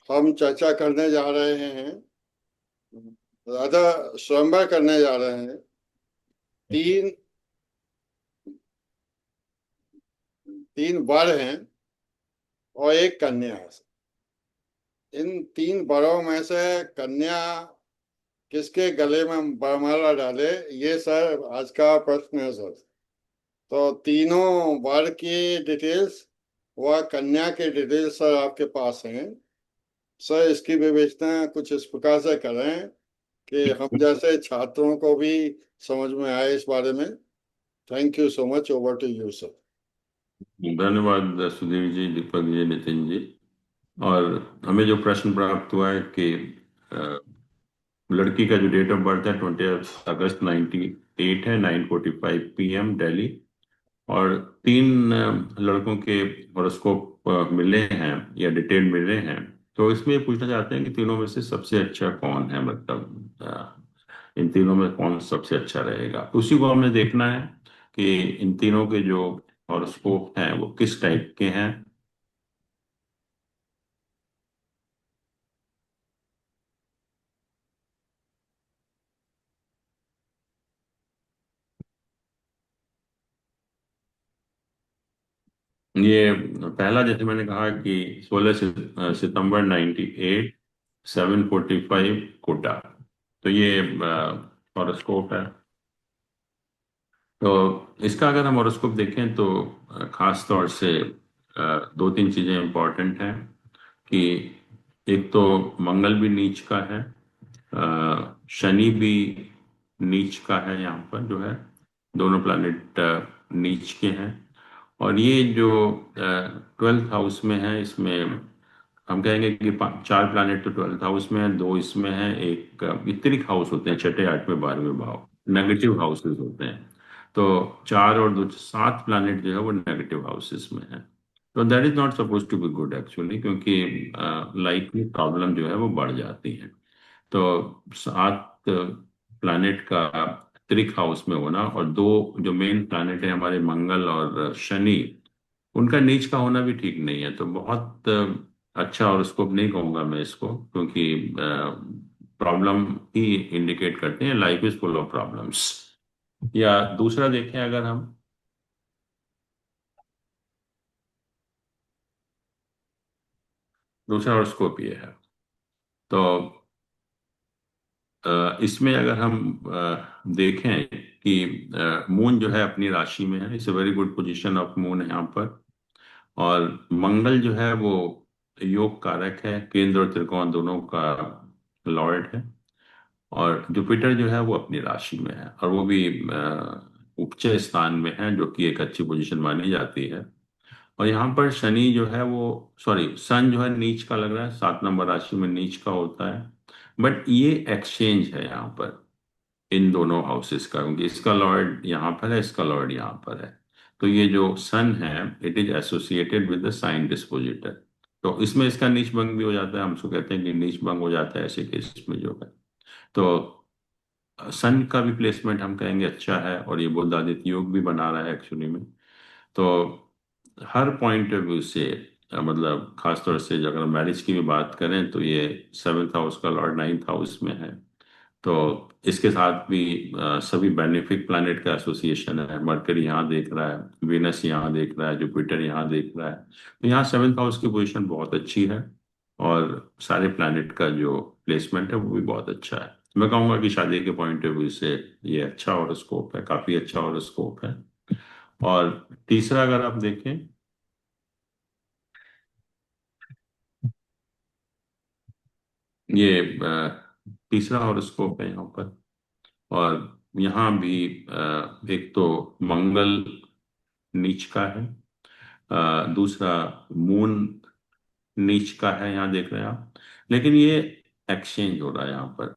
हम चर्चा करने जा रहे हैं, राधा स्वयंवर करने जा रहे हैं। तीन तीन वर हैं और एक कन्या है। इन तीन वरों में से कन्या किसके गले में वरमाला डाले, ये सर आज का प्रश्न है सर। तो तीनों वर की डिटेल्स व कन्या की डिटेल्स सर आपके पास हैं। सर इसकी विवेचना कुछ इस प्रकार से करें कि हम जैसे छात्रों को भी समझ में आए इस बारे में। Thank you so much. Over to you sir. धन्यवाद सुधीर जी, दीपक जी, नितिन जी। और हमें जो प्रश्न प्राप्त हुआ है कि अ, लड़की का जो डेट ऑफ बर्थ है 20 अगस्त 98 है, 9:45 PM दिल्ली। और तीन लड़कों के हॉरोस्कोप मिले हैं या डिटेल मिले हैं। तो इसमें ये पूछना चाहते हैं कि तीनों में से सबसे अच्छा कौन है, मतलब इन तीनों में कौन सबसे अच्छा रहेगा, उसी को हमने देखना है कि इन तीनों के जो हॉरोस्कोप हैं वो किस टाइप के हैं। ये पहला, जैसे मैंने कहा कि 16 सितंबर 98, 7:45 कोटा। तो ये हॉरोस्कोप है। तो इसका अगर हम हॉरोस्कोप देखें तो खास तौर से दो तीन चीजें इंपॉर्टेंट हैं कि एक तो मंगल भी नीच का है, शनि भी नीच का है, यहाँ पर जो है दोनों प्लैनेट नीच के हैं। और ये जो 12th हाउस में है, इसमें हम कहेंगे कि चार प्लैनेट तो 12th हाउस में है, दो इसमें है, एक इतरिक हाउस होते हैं, छठे आठवें बारहवें भाव नेगेटिव हाउसेस होते हैं। तो चार और दो, सात प्लैनेट जो है वो नेगेटिव हाउसेस में है। तो that is not suppose to be good actually, क्योंकि लाइफ में प्रॉब्लम जो है वो बढ़ जाती है। तो सात प्लैनेट का त्रिक हाउस में होना, और दो जो मेन प्लैनेट है हमारे मंगल और शनि, उनका नीच का होना भी ठीक नहीं है। तो बहुत अच्छा हॉरोस्कोप नहीं कहूंगा मैं इसको, क्योंकि प्रॉब्लम ही इंडिकेट करते हैं, life is full of problems. या दूसरा देखें अगर हम, दूसरा हॉरोस्कोप ये है। तो इसमें अगर हम देखें कि मून जो है अपनी राशि में है, it's a very good position of moon है यहाँ पर। और मंगल जो है वो योग कारक है, केंद्र और त्रिकोण दोनों का लॉर्ड है। और जुपिटर जो है वो अपनी राशि में है, और वो भी उच्च स्थान में है, जो कि एक अच्छी पोजीशन मानी जाती है। और यहाँ पर शनि जो है वो, सॉरी, सन जो है नीच का लग रहा है, 7 नंबर राशि में नीच का होता है। बट ये एक्सचेंज है यहाँ पर इन दोनों हाउसेस का, क्योंकि इसका लॉर्ड यहाँ पर है, इसका लॉर्ड यहाँ पर है। तो ये जो सन है, it is associated with the sign dispositor. तो इसमें इसका नीच भंग भी हो जाता है, हम उसको कहते हैं कि नीच भंग हो जाता है ऐसे केस में जो है। तो सन का भी प्लेसमेंट हम कहेंगे अच्छा है, और ये बुध आदित्य योग भी बना रहा है एक्चुअली में। तो हर पॉइंट ऑफ व्यू से मतलब खासतौर से अगर मैरिज की भी बात करें तो ये 7th हाउस का लॉर्ड 9th हाउस में है। तो इसके साथ भी सभी बेनिफिक प्लैनेट का एसोसिएशन है, मरकरी यहाँ देख रहा है, वीनस यहाँ देख रहा है, जुपिटर यहाँ देख रहा है। तो यहाँ 7th हाउस की पोजीशन बहुत अच्छी है, और सारे प्लैनेट का जो प्लेसमेंट है वो भी बहुत अच्छा है। मैं कहूँगा कि शादी के पॉइंट ऑफ व्यू से ये अच्छा हॉरोस्कोप है, काफी अच्छा हॉरोस्कोप है। और तीसरा अगर आप देखें, ये तीसरा हॉरोस्कोप है यहाँ पर। और यहाँ भी एक तो मंगल नीच का है, दूसरा मून नीच का है, यहाँ देख रहे हैं आप। लेकिन ये एक्सचेंज हो रहा है यहाँ पर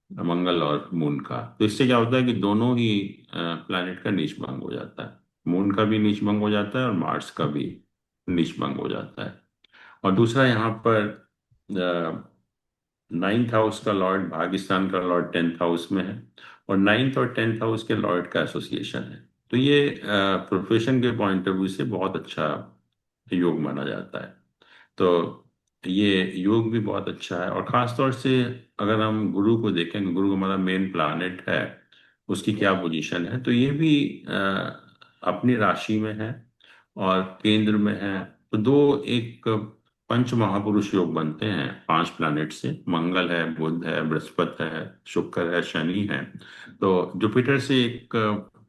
मंगल और मून का। तो इससे क्या होता है कि दोनों ही प्लैनेट का नीच भंग हो जाता है, मून का भी नीच भंग हो जाता है और मार्स का भी नीच भंग हो जाता है। और दूसरा यहाँ पर 9th हाउस का लॉर्ड, पाकिस्तान का लॉर्ड 10th हाउस में है, और 9th और 10th हाउस के लॉर्ड का एसोसिएशन है। तो ये प्रोफेशन के पॉइंट ऑफ व्यू से बहुत अच्छा योग माना जाता है। तो ये योग भी बहुत अच्छा है। और खास तौर से अगर हम गुरु को देखें, गुरु हमारा मेन प्लानेट है, उसकी क्या पोजीशन है, तो ये भी अपनी राशि में है और केंद्र में है। तो दो एक पंच महापुरुष योग बनते हैं 5 प्लैनेट से। मंगल है, बुध है, बृहस्पति है, शुक्र है, शनि है। तो जुपिटर से एक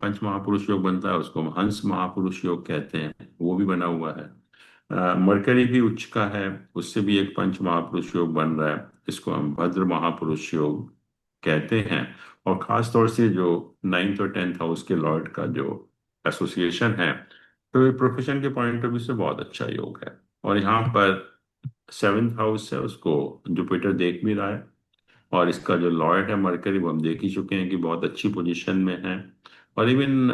पंच महापुरुष योग बनता है, उसको हंस महापुरुष योग कहते हैं, वो भी बना हुआ है। मरकरी भी उच्च का है, उससे भी एक पंच महापुरुष योग बन रहा है, इसको हम भद्र महापुरुष योग कहते हैं। और खास तौर से जो 9th और 10th हाउस के लॉर्ड का जो एसोसिएशन है, तो ये प्रोफेशन के पॉइंट ऑफ व्यू से बहुत अच्छा योग है। और यहाँ पर 7th हाउस है, उसको जुपिटर देख भी रहा है। और इसका जो लॉर्ड है मरकरी, वो हम देख ही चुके हैं कि बहुत अच्छी पोजीशन में है। और इवन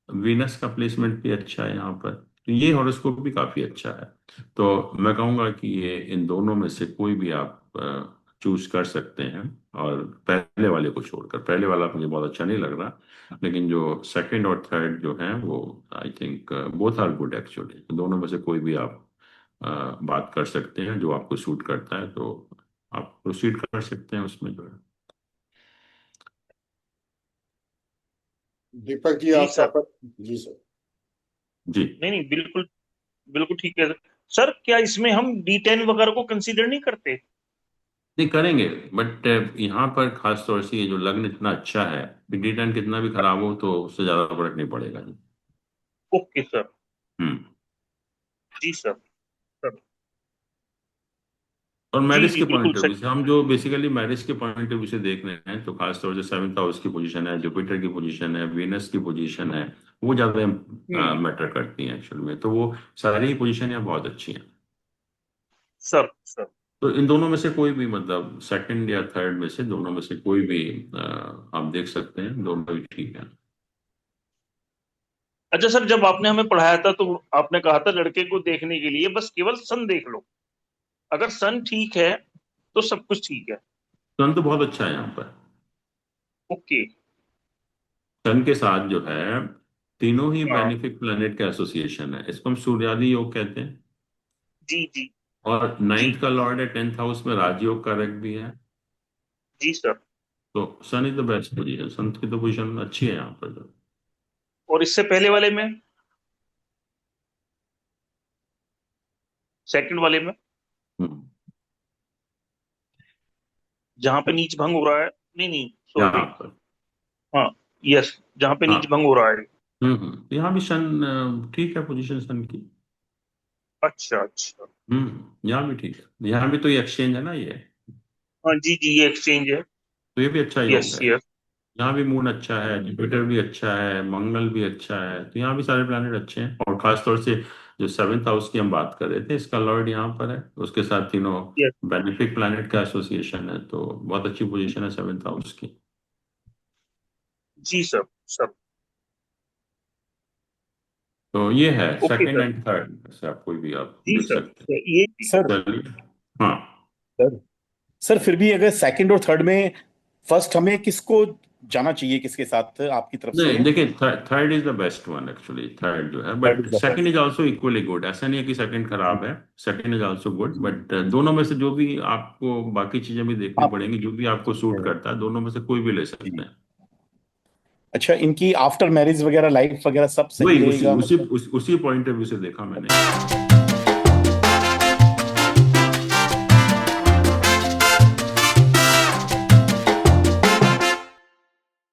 वीनस का प्लेसमेंट भी अच्छा है यहाँ पर। तो ये हॉरोस्कोप भी काफी अच्छा है। तो मैं कहूँगा कि ये इन दोनों में से कोई भी आप चूज कर सकते हैं। और पहले वाले को छोड़कर, पहले वाला मुझे बहुत अच्छा नहीं लग रहा, लेकिन जो सेकंड और थर्ड जो है वो I think both are good actually. दोनों में से कोई भी आप बात कर सकते हैं जो आपको सूट करता है, तो आप प्रोसीड कर सकते हैं उसमें जो है। दीपक जी जी आपका सर। जी सर। जी। नहीं नहीं, बिल्कुल बिल्कुल ठीक है सर। क्या इसमें हम D10 वगैरह को कंसीडर नहीं करते? नहीं करेंगे, बट यहाँ पर खास तौर से ये जो लग्न इतना अच्छा है, D10 कितना भी खराब हो तो उससे ज्यादा फर्क नहीं पड़ेगा जी। Okay sir. हम्म। जी सर। सर। और जी मैरिज जी के बिल्कुल पॉइंट ऑफ व्यू सही। से, हम जो बेसिकली मैरिज के पॉइंट ऑफ व्यू से देख रहे हैं, तो खास तौर से 7th हाउस की पोजीशन है, जुपिटर की पोजीशन है, वीनस की पोजीशन है, वो ज्यादा हम्म। मैटर करती हैं एक्चुअल में। तो वो सारी ही पोजीशन यहाँ बहुत अच्छी हैं। Sir sir. तो इन दोनों में से कोई भी, मतलब सेकंड या थर्ड में से दोनों में से कोई भी आप देख सकते हैं, दोनों भी ठीक है। अच्छा सर, जब आपने हमें पढ़ाया था तो आपने कहा था लड़के को देखने के लिए बस केवल सन देख लो। अगर सन ठीक है तो सब कुछ ठीक है। सन तो बहुत अच्छा है यहाँ पर। ओके। सन के साथ जो है तीनों ही हाँ। बेनिफिक प्लैनेट का एसोसिएशन है, इसको हम सूर्यादि योग कहते हैं। जी जी। और जी 9th का लॉर्ड है 10th हाउस में, राजयोग कारक भी है। जी सर। तो सन इज द बेस्ट पोजीशन, सन की तो पोजीशन अच्छी है यहाँ पर जो। और इससे पहले वाले में, सेकंड वाले में, हम्म। जहां पे नीच भंग हो रहा है। नहीं नहीं, यहाँ सॉरी। पर। हाँ। यस। जहां पे नीच हाँ। भंग हो रहा है। यहाँ भी सन ठीक है पोजीशन सन की। अच्छा अच्छा। यहाँ भी ठीक है, यहाँ भी तो ये एक्सचेंज है ना ये। हाँ जी जी, ये एक्सचेंज है। तो ये भी अच्छा यस योग है। यस। यहाँ भी मून अच्छा है, जुपिटर भी अच्छा है, मंगल भी अच्छा है, तो यहाँ भी सारे प्लैनेट अच्छे हैं। और खास तौर से जो 7th हाउस की हम बात कर रहे थे, इसका लॉर्ड यहाँ पर है, उसके साथ तीनों यस। बेनिफिक प्लैनेट का एसोसिएशन है, तो बहुत अच्छी पोजीशन है 7th हाउस की। जी सर। सर। तो ये है okay second sir. And third से, आप कोई भी आप जी देख सर। सकते सर, ये सर हैं। चलिए। हाँ। सर सर फिर भी अगर सेकंड और थर्ड में फर्स्ट हमें किसको जाना चाहिए, किसके साथ आपकी तरफ से? नहीं देखिए, third is the best one actually, third जो है, third but is the second is first. Also equally good. ऐसा नहीं है कि सेकंड खराब है, second is also good. But दोनों में से जो भी आपको, बाकी चीजें भी देखनी आप पड़ेंगी, जो भी आपको सूट करता है, दोनों में से कोई भी ले सकते जी। हैं। अच्छा, इनकी आफ्टर मैरिज वगैरह लाइफ वगैरह सब सही वही उसी रहेगा उसी मतलब? उसी पॉइंट ऑफ व्यू से देखा मैंने।